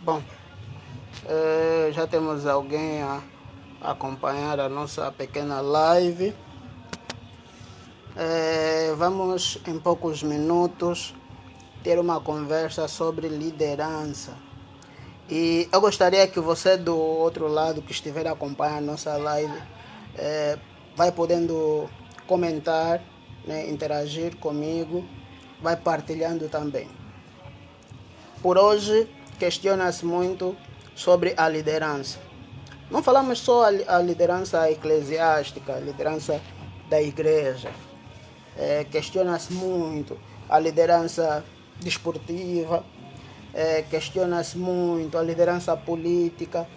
Bom, já temos alguém a acompanhar a nossa pequena live. Vamos, em poucos minutos, ter uma conversa sobre liderança. E eu gostaria que você do outro lado, que estiver acompanhando a nossa live, vai podendo comentar, né, interagir comigo, vai partilhando também. Por hoje, questiona-se muito sobre a liderança. Não falamos só a liderança eclesiástica, a liderança da igreja. Questiona-se muito a liderança desportiva, questiona-se muito a liderança política,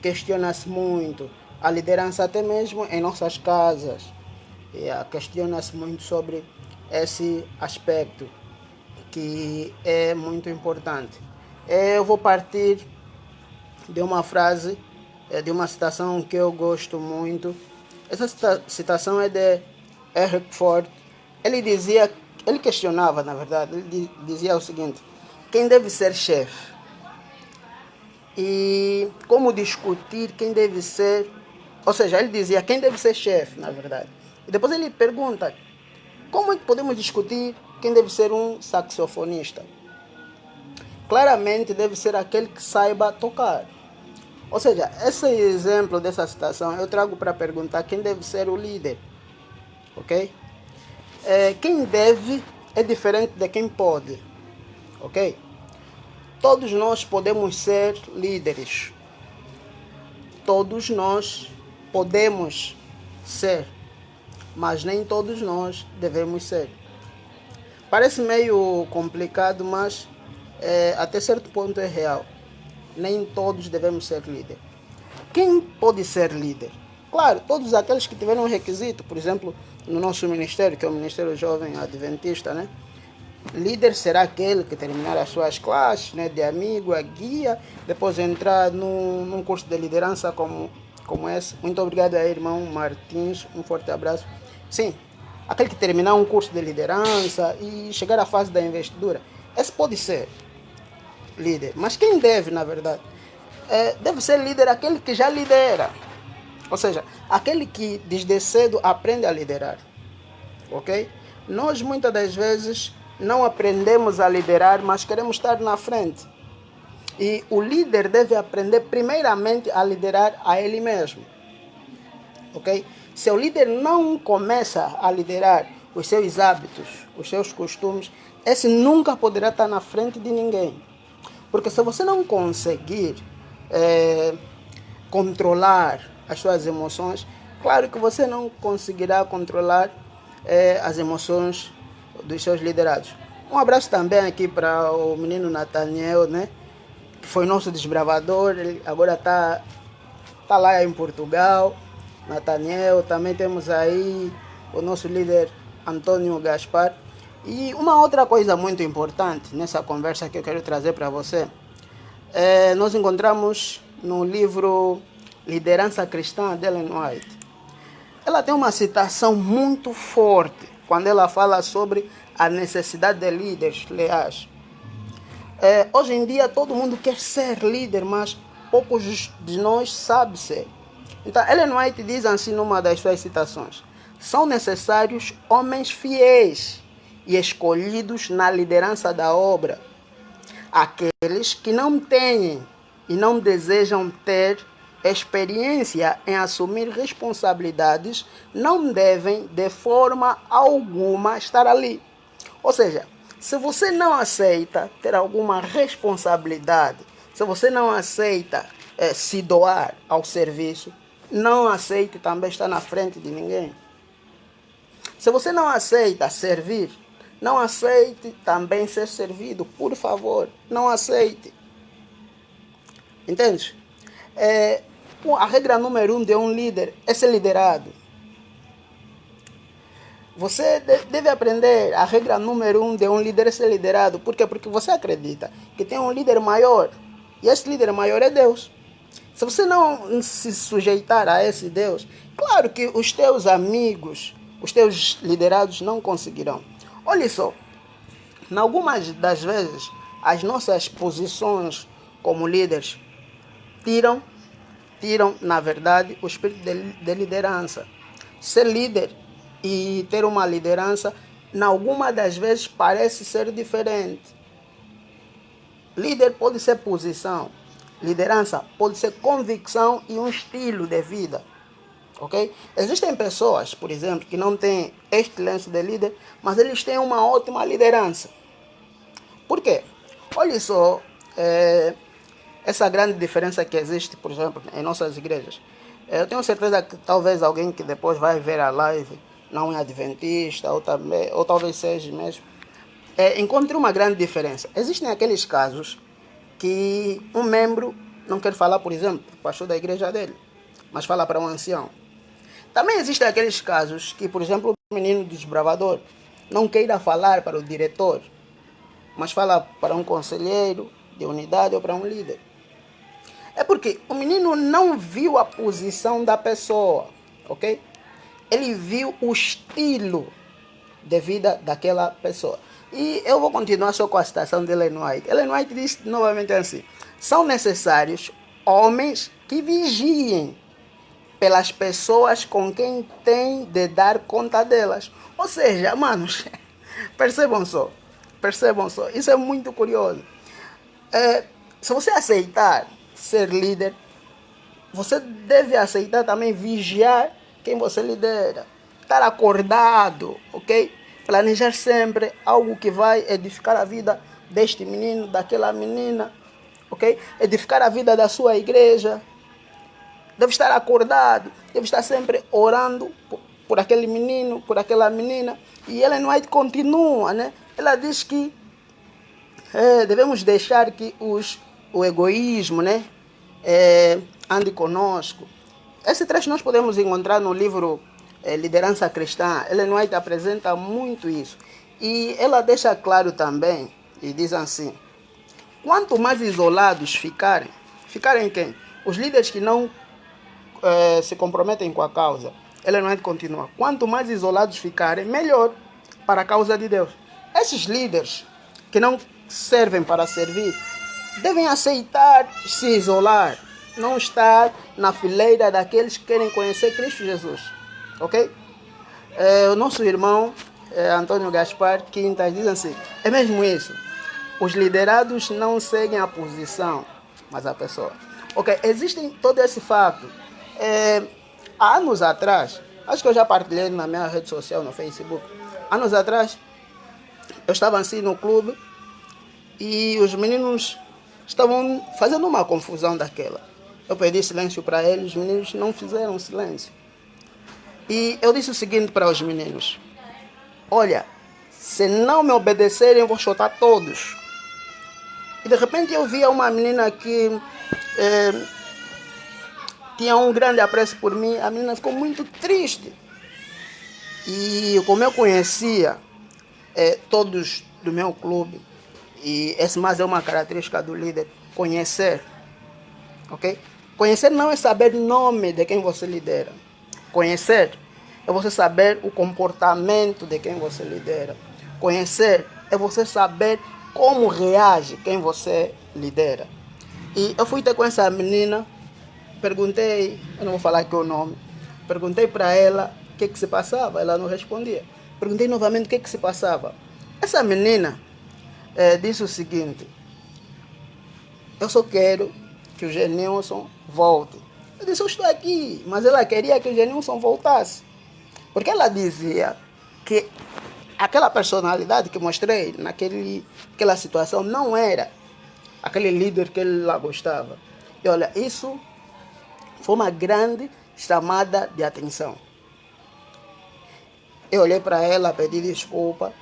questiona-se muito a liderança até mesmo em nossas casas. Questiona-se muito sobre esse aspecto, que é muito importante. Eu vou partir de uma frase, de uma citação que eu gosto muito. Essa citação é de Henry Ford. Ele questionava, na verdade, ele dizia o seguinte: quem deve ser chefe? E como discutir quem deve ser, ou seja, ele dizia quem deve ser chefe, na verdade. E depois ele pergunta, como é que podemos discutir quem deve ser um saxofonista? Claramente deve ser aquele que saiba tocar. Ou seja, esse exemplo dessa citação eu trago para perguntar quem deve ser o líder. Ok? Quem deve é diferente de quem pode. Ok? Todos nós podemos ser líderes. Todos nós podemos ser. Mas nem todos nós devemos ser. Parece meio complicado, mas até certo ponto é real. Nem todos devemos ser líder. Quem pode ser líder? Claro, todos aqueles que tiveram um requisito, por exemplo, no nosso ministério, que é o Ministério Jovem Adventista, né? Líder será aquele que terminar as suas classes, né, de amigo, a guia, depois entrar num curso de liderança como esse. Muito obrigado aí, irmão Martins, um forte abraço. Sim, aquele que terminar um curso de liderança e chegar à fase da investidura, esse pode ser líder. Mas quem deve, na verdade? Deve ser líder aquele que já lidera. Ou seja, aquele que desde cedo aprende a liderar. Ok? Nós muitas das vezes não aprendemos a liderar, mas queremos estar na frente. E o líder deve aprender primeiramente a liderar a ele mesmo. Ok? Se o líder não começa a liderar os seus hábitos, os seus costumes, esse nunca poderá estar na frente de ninguém. Porque se você não conseguir controlar as suas emoções, claro que você não conseguirá controlar as emoções dos seus liderados. Um abraço também aqui para o menino Nathaniel, né? Que foi nosso desbravador, ele agora está lá em Portugal. Nathaniel, também temos aí o nosso líder Antônio Gaspar. E uma outra coisa muito importante nessa conversa que eu quero trazer para você, nós encontramos no livro Liderança Cristã de Ellen White. Ela tem uma citação muito forte quando ela fala sobre a necessidade de líderes leais. Hoje em dia todo mundo quer ser líder, mas poucos de nós sabem ser. Então Ellen White diz assim numa das suas citações: são necessários homens fiéis e escolhidos na liderança da obra. Aqueles que não têm e não desejam ter experiência em assumir responsabilidades não devem de forma alguma estar ali. Ou seja, se você não aceita ter alguma responsabilidade, se você não aceita se doar ao serviço, não aceite também estar na frente de ninguém. Se você não aceita servir, não aceite também ser servido, por favor, não aceite. Entende? A regra número 1 de um líder é ser liderado. Você deve aprender a regra número 1 de um líder é ser liderado. Por quê? Porque você acredita que tem um líder maior. E esse líder maior é Deus. Se você não se sujeitar a esse Deus, claro que os teus amigos, os teus liderados não conseguirão. Olha só, em algumas das vezes, as nossas posições como líderes, tiram, na verdade, o espírito de liderança. Ser líder e ter uma liderança, em alguma das vezes, parece ser diferente. Líder pode ser posição, liderança pode ser convicção e um estilo de vida. Ok? Existem pessoas, por exemplo, que não têm este lance de líder, mas eles têm uma ótima liderança. Por quê? Olha só, essa grande diferença que existe, por exemplo, em nossas igrejas. Eu tenho certeza que talvez alguém que depois vai ver a live não é adventista, ou talvez seja mesmo, encontre uma grande diferença. Existem aqueles casos que um membro não quer falar, por exemplo, para o pastor da igreja dele, mas fala para um ancião. Também existem aqueles casos que, por exemplo, o menino desbravador não queira falar para o diretor, mas fala para um conselheiro de unidade ou para um líder. É porque o menino não viu a posição da pessoa, ok? Ele viu o estilo de vida daquela pessoa. E eu vou continuar só com a citação de Ellen White. Ellen White diz novamente assim: são necessários homens que vigiem pelas pessoas com quem tem de dar conta delas. Ou seja, manos, percebam só, isso é muito curioso. Se você aceitar ser líder, você deve aceitar também vigiar quem você lidera. Estar acordado, ok? Planejar sempre algo que vai edificar a vida deste menino, daquela menina, ok? Edificar a vida da sua igreja. Deve estar acordado, deve estar sempre orando por aquele menino, por aquela menina. E Ellen White continua, né? Ela diz que devemos deixar que o egoísmo, né, ande conosco. Esse trecho nós podemos encontrar no livro Liderança Cristã. Ellen White apresenta muito isso. E ela deixa claro também, e diz assim: quanto mais isolados ficarem quem? Os líderes que não se comprometem com a causa. Ellen White continua: quanto mais isolados ficarem, melhor para a causa de Deus. Esses líderes que não servem para servir devem aceitar se isolar, não estar na fileira daqueles que querem conhecer Cristo Jesus, ok? O nosso irmão Antônio Gaspar Quintas diz assim: é mesmo isso, os liderados não seguem a posição, mas a pessoa. Ok, existe todo esse fato. Há anos atrás, acho que eu já partilhei na minha rede social, no Facebook, anos atrás, eu estava assim no clube e os meninos estavam fazendo uma confusão daquela. Eu pedi silêncio para eles, os meninos não fizeram silêncio. E eu disse o seguinte para os meninos: olha, se não me obedecerem, eu vou chutar todos. E de repente eu via uma menina que tinha um grande apreço por mim. A menina ficou muito triste. E como eu conhecia todos do meu clube, e esse mais é uma característica do líder, conhecer, ok? Conhecer não é saber o nome de quem você lidera. Conhecer é você saber o comportamento de quem você lidera. Conhecer é você saber como reage quem você lidera. E eu fui ter com essa menina, perguntei, eu não vou falar aqui o nome, perguntei para ela o que se passava, ela não respondia. Perguntei novamente o que se passava. Essa menina disse o seguinte: eu só quero que o Genilson volte. Eu disse: eu estou aqui, mas ela queria que o Genilson voltasse. Porque ela dizia que aquela personalidade que mostrei naquela situação não era aquele líder que ela gostava. E olha, isso foi uma grande chamada de atenção. Eu olhei para ela, pedi desculpa.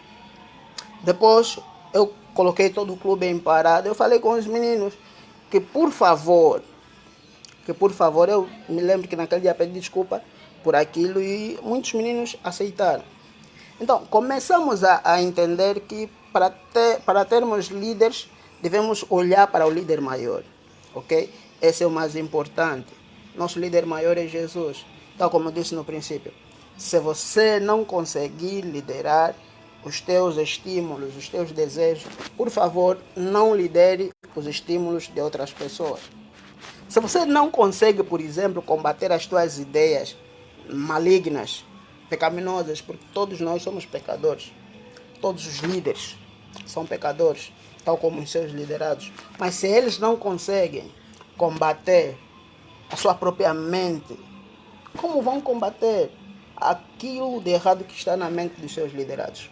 Depois eu coloquei todo o clube em parada. Eu falei com os meninos que por favor, eu me lembro que naquele dia pedi desculpa por aquilo e muitos meninos aceitaram. Então, começamos a entender que para termos líderes, devemos olhar para o líder maior, ok? Esse é o mais importante. Nosso líder maior é Jesus. Então, como eu disse no princípio, se você não conseguir liderar os teus estímulos, os teus desejos, por favor, não lidere os estímulos de outras pessoas. Se você não consegue, por exemplo, combater as suas ideias malignas, pecaminosas, porque todos nós somos pecadores, todos os líderes são pecadores, tal como os seus liderados. Mas se eles não conseguem combater a sua própria mente, como vão combater aquilo de errado que está na mente dos seus liderados?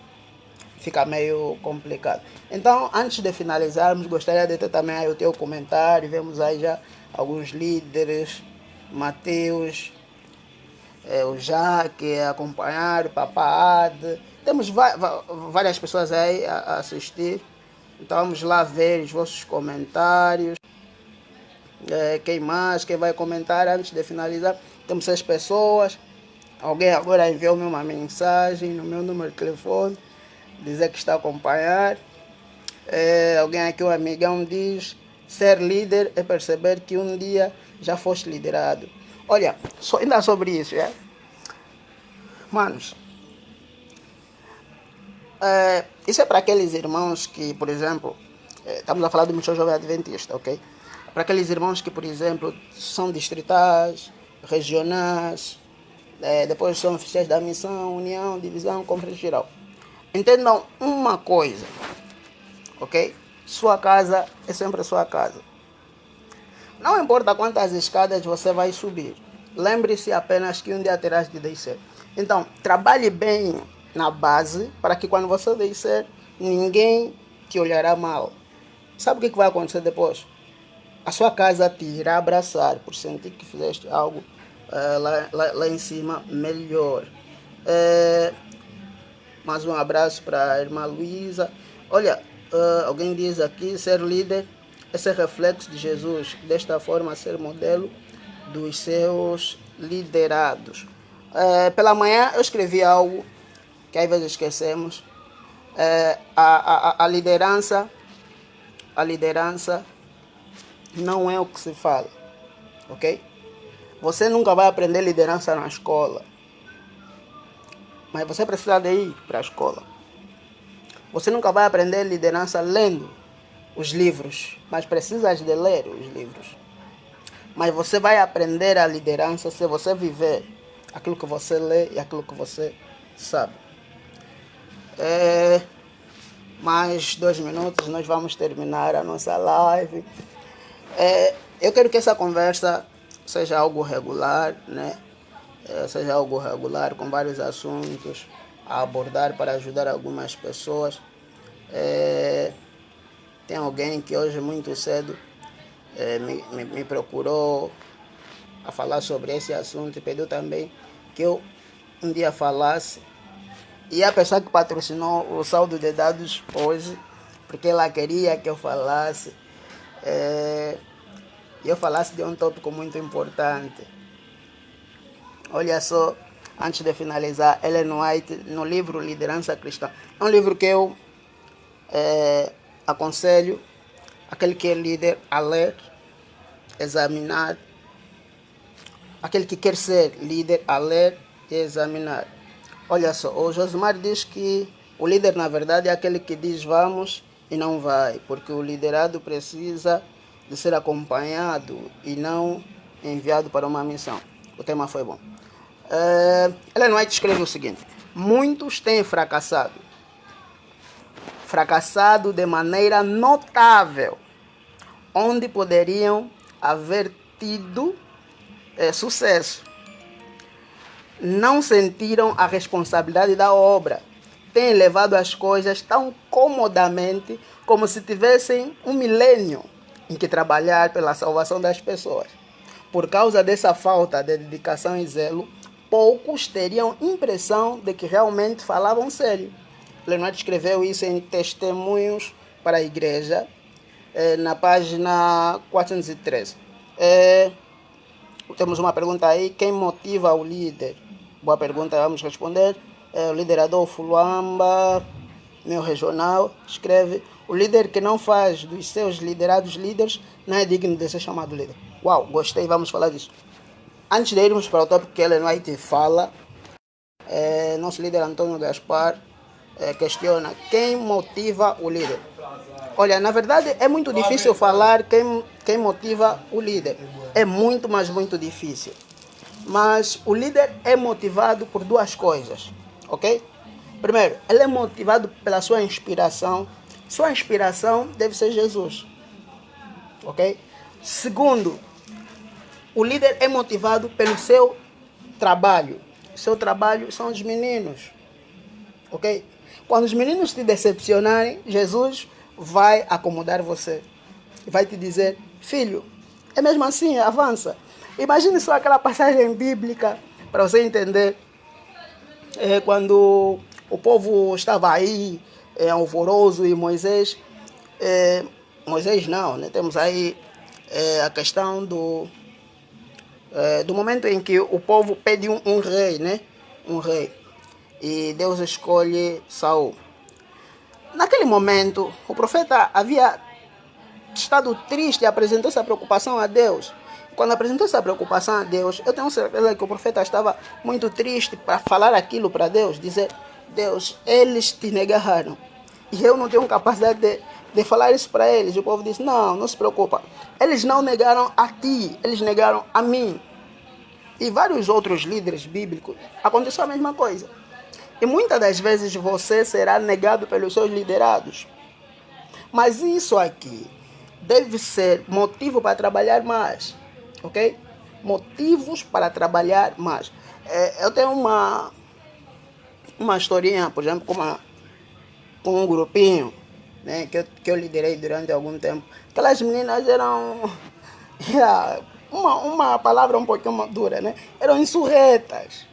Fica meio complicado. Então, antes de finalizarmos, gostaria de ter também aí o teu comentário. Vemos aí já alguns líderes, Mateus, o Jaque, acompanhar, o Papad. Temos várias pessoas aí a assistir. Então vamos lá ver os vossos comentários. Quem mais? Quem vai comentar antes de finalizar? Temos 6 pessoas. Alguém agora enviou-me uma mensagem no meu número de telefone, dizer que está a acompanhar. Alguém aqui, um amigão, diz: ser líder é perceber que um dia já foste liderado. Olha, ainda sobre isso, manos, isso é para aqueles irmãos que, por exemplo, estamos a falar do Missão Jovem Adventista, ok? Para aqueles irmãos que, por exemplo, são distritais, regionais, depois são oficiais da missão, união, divisão, conferência geral. Entendam uma coisa, ok? Sua casa é sempre a sua casa. Não importa quantas escadas você vai subir, lembre-se apenas que um dia terás de descer. Então, trabalhe bem na base para que quando você descer, ninguém te olhará mal. Sabe o que vai acontecer depois? A sua casa te irá abraçar por sentir que fizeste algo lá em cima melhor. Mais um abraço para a irmã Luísa. Olha, alguém diz aqui: ser líder é ser reflexo de Jesus, desta forma ser modelo dos seus liderados. Pela manhã eu escrevi algo que às vezes esquecemos. A liderança não é o que se fala, ok? Você nunca vai aprender liderança na escola, mas você precisa de ir para a escola. Você nunca vai aprender liderança lendo os livros, mas precisas de ler os livros. Mas você vai aprender a liderança se você viver aquilo que você lê e aquilo que você sabe. Mais 2 minutos nós vamos terminar a nossa live. Eu quero que essa conversa seja algo regular, né? Seja algo regular, com vários assuntos a abordar para ajudar algumas pessoas. Tem alguém que hoje muito cedo me procurou a falar sobre esse assunto e pediu também que eu um dia falasse. E a pessoa que patrocinou o saldo de dados hoje, porque ela queria que eu falasse, de um tópico muito importante. Olha só, antes de finalizar, Ellen White, no livro Liderança Cristã. É um livro que eu aconselho aquele que é líder a ler, examinar. Aquele que quer ser líder a ler e examinar. Olha só, o Josimar diz que o líder, na verdade, é aquele que diz vamos e não vai, porque o liderado precisa de ser acompanhado e não enviado para uma missão. O tema foi bom. Ellen White escreve o seguinte: muitos têm fracassado de maneira notável, onde poderiam haver tido sucesso. Não sentiram a responsabilidade da obra. Têm levado as coisas tão comodamente como se tivessem um milênio em que trabalhar pela salvação das pessoas. Por causa dessa falta de dedicação e zelo, poucos teriam impressão de que realmente falavam sério. Leonardo escreveu isso em Testemunhos para a Igreja, na página 413. Temos uma pergunta aí: quem motiva o líder? Boa pergunta, vamos responder. O líder Adolfo Luamba, meu regional, escreve: o líder que não faz dos seus liderados líderes não é digno de ser chamado líder. Uau, gostei, vamos falar disso. Antes de irmos para o tópico que Ellen White fala, nosso líder Antônio Gaspar questiona: quem motiva o líder? Olha, na verdade é muito difícil falar quem motiva o líder. É muito, mas muito difícil. Mas o líder é motivado por duas coisas, ok? Primeiro, ele é motivado pela sua inspiração. Sua inspiração deve ser Jesus, ok? Segundo, o líder é motivado pelo seu trabalho. Seu trabalho são os meninos, ok? Quando os meninos te decepcionarem, Jesus vai acomodar você. Vai te dizer, filho, é mesmo assim, avança. Imagine só aquela passagem bíblica para você entender. Quando o povo estava aí, alvoroço, e Moisés... Moisés não, né? Temos aí a questão do momento em que o povo pede um rei, né? Um rei. E Deus escolhe Saul. Naquele momento, o profeta havia estado triste e apresentou essa preocupação a Deus. Quando apresentou essa preocupação a Deus, eu tenho certeza que o profeta estava muito triste para falar aquilo para Deus, dizer, Deus, eles te negaram. E eu não tenho capacidade de falar isso para eles. O povo disse, não se preocupa. Eles não negaram a ti, eles negaram a mim. E vários outros líderes bíblicos, aconteceu a mesma coisa. E muitas das vezes você será negado pelos seus liderados. Mas isso aqui deve ser motivo para trabalhar mais, ok? Motivos para trabalhar mais. Eu tenho uma historinha, por exemplo, com um grupinho, né, que eu liderei durante algum tempo. Aquelas meninas eram, uma palavra um pouquinho dura, né? Eram insurretas,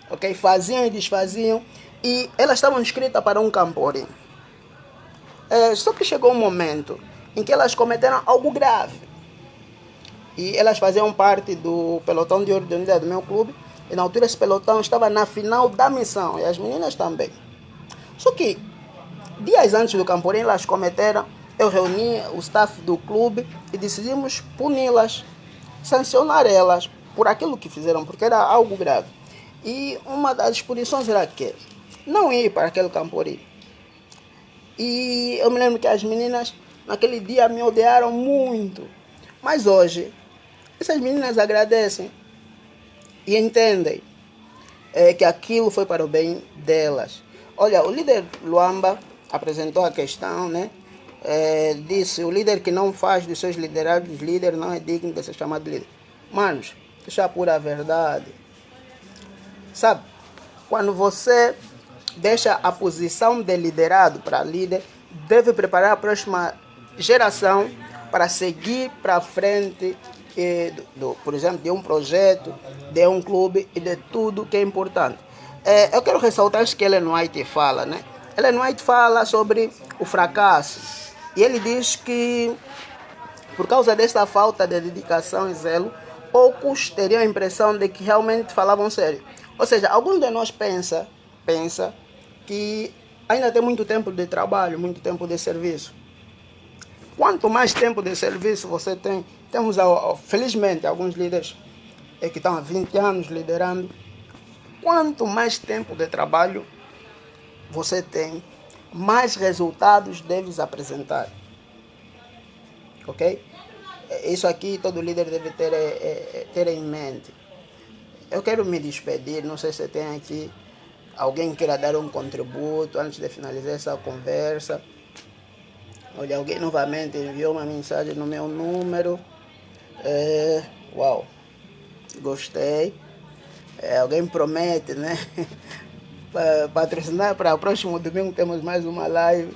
ok? Faziam e desfaziam, e elas estavam inscritas para um camporim. Só que chegou um momento em que elas cometeram algo grave. E elas faziam parte do pelotão de ordem unida do meu clube. E na altura esse pelotão estava na final da missão. E as meninas também. Só que, dias antes do camporim, elas cometeram. Eu reuni o staff do clube e decidimos puni-las, sancionar elas por aquilo que fizeram, porque era algo grave. E uma das punições era que não ir para aquele camporim. E eu me lembro que as meninas naquele dia me odiaram muito. Mas hoje, essas meninas agradecem e entendem que aquilo foi para o bem delas. Olha, o líder Luamba apresentou a questão, né? Disse, o líder que não faz dos seus liderados líder não é digno de ser chamado de líder. Manos, isso é a pura verdade. Sabe, quando você deixa a posição de liderado para líder, deve preparar a próxima geração para seguir para frente, por exemplo, de um projeto, de um clube e de tudo que é importante. Eu quero ressaltar isso que Ellen White fala, né? Ellen White fala sobre o fracasso e ele diz que por causa desta falta de dedicação e zelo, poucos teriam a impressão de que realmente falavam sério. Ou seja, alguns de nós pensa que ainda tem muito tempo de trabalho, muito tempo de serviço. Quanto mais tempo de serviço você tem, temos felizmente alguns líderes que estão há 20 anos liderando. Quanto mais tempo de trabalho você tem, mais resultados deves apresentar. Ok? Isso aqui todo líder deve ter em mente. Eu quero me despedir, não sei se tem aqui alguém queira dar um contributo antes de finalizar essa conversa. Olha, alguém novamente enviou uma mensagem no meu número. Uau, gostei. Alguém promete, né? Patrocinar para o próximo domingo temos mais uma live.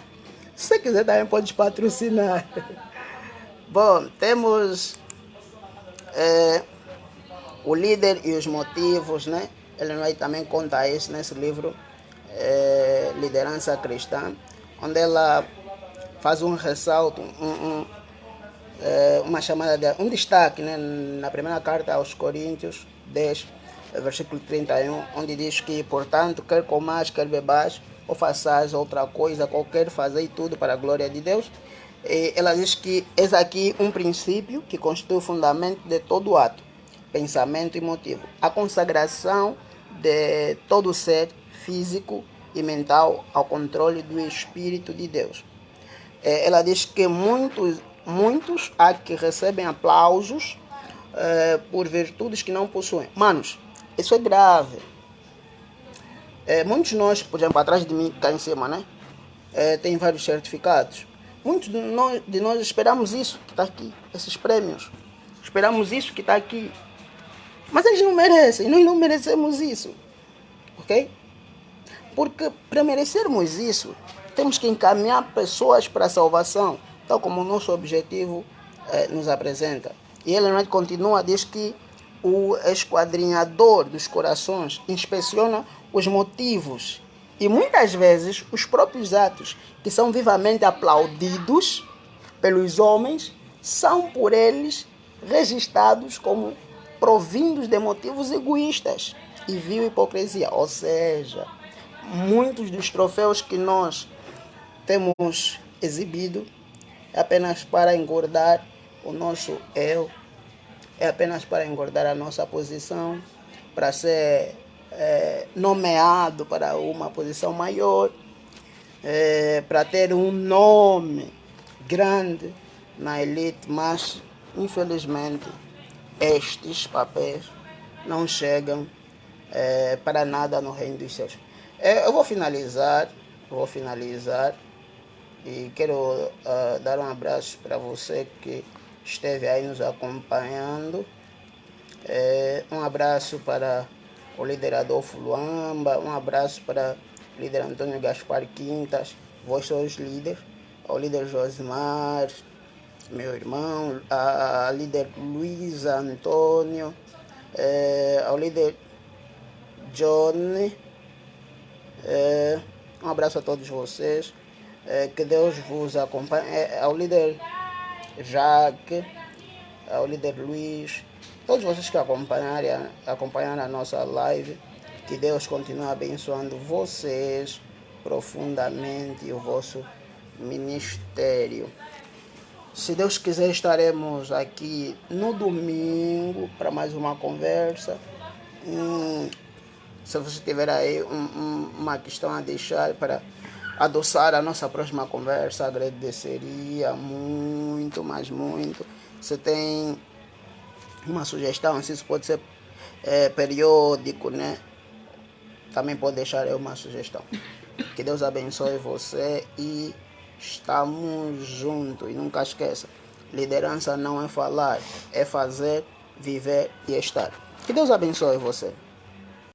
Se você quiser também pode patrocinar. Bom, temos o líder e os motivos, né? Ellen também conta isso nesse livro, Liderança Cristã, onde ela faz um ressalto, uma chamada um destaque, né? Na primeira carta aos Coríntios 10, versículo 31, onde diz que, portanto, quer comais, quer bebais, ou façais outra coisa qualquer, fazei tudo para a glória de Deus. E ela diz que eis aqui um princípio que constitui o fundamento de todo ato, pensamento e motivo. A consagração de todo ser físico e mental ao controle do Espírito de Deus. Ela diz que muitos há que recebem aplausos por virtudes que não possuem. Manos, isso é grave. Muitos de nós, por exemplo, atrás de mim, cá em cima, né? Tem vários certificados. Muitos de nós esperamos isso que está aqui, esses prêmios. Esperamos isso que está aqui. Mas eles não merecem, nós não merecemos isso. Ok? Porque para merecermos isso, temos que encaminhar pessoas para a salvação, tal como o nosso objetivo nos apresenta. E Ellen White continua, diz que o esquadrinhador dos corações inspeciona os motivos e muitas vezes os próprios atos que são vivamente aplaudidos pelos homens são por eles registrados como provindos de motivos egoístas e vil hipocrisia. Ou seja, muitos dos troféus que nós temos exibido é apenas para engordar o nosso eu, é apenas para engordar a nossa posição, para ser nomeado para uma posição maior, para ter um nome grande na elite, mas infelizmente estes papéis não chegam para nada no reino dos céus. Eu vou finalizar e quero dar um abraço para você que esteve aí nos acompanhando. Um abraço para o líder Adolfo Luamba, um abraço para o líder Antônio Gaspar Quintas, vós sois líderes, ao líder Josmar, meu irmão, a líder Luísa Antônio, ao líder Johnny, um abraço a todos vocês, que Deus vos acompanhe, ao líder Jaque, ao líder Luiz, todos vocês que acompanharam a nossa live, que Deus continue abençoando vocês profundamente e o vosso ministério. Se Deus quiser, estaremos aqui no domingo para mais uma conversa. Se você tiver aí uma questão a deixar para adoçar a nossa próxima conversa, agradeceria muito, mas muito. Se tem uma sugestão, se isso pode ser periódico, né? Também pode deixar aí uma sugestão. Que Deus abençoe você e estamos juntos. E nunca esqueça, liderança não é falar, é fazer, viver e estar. Que Deus abençoe você.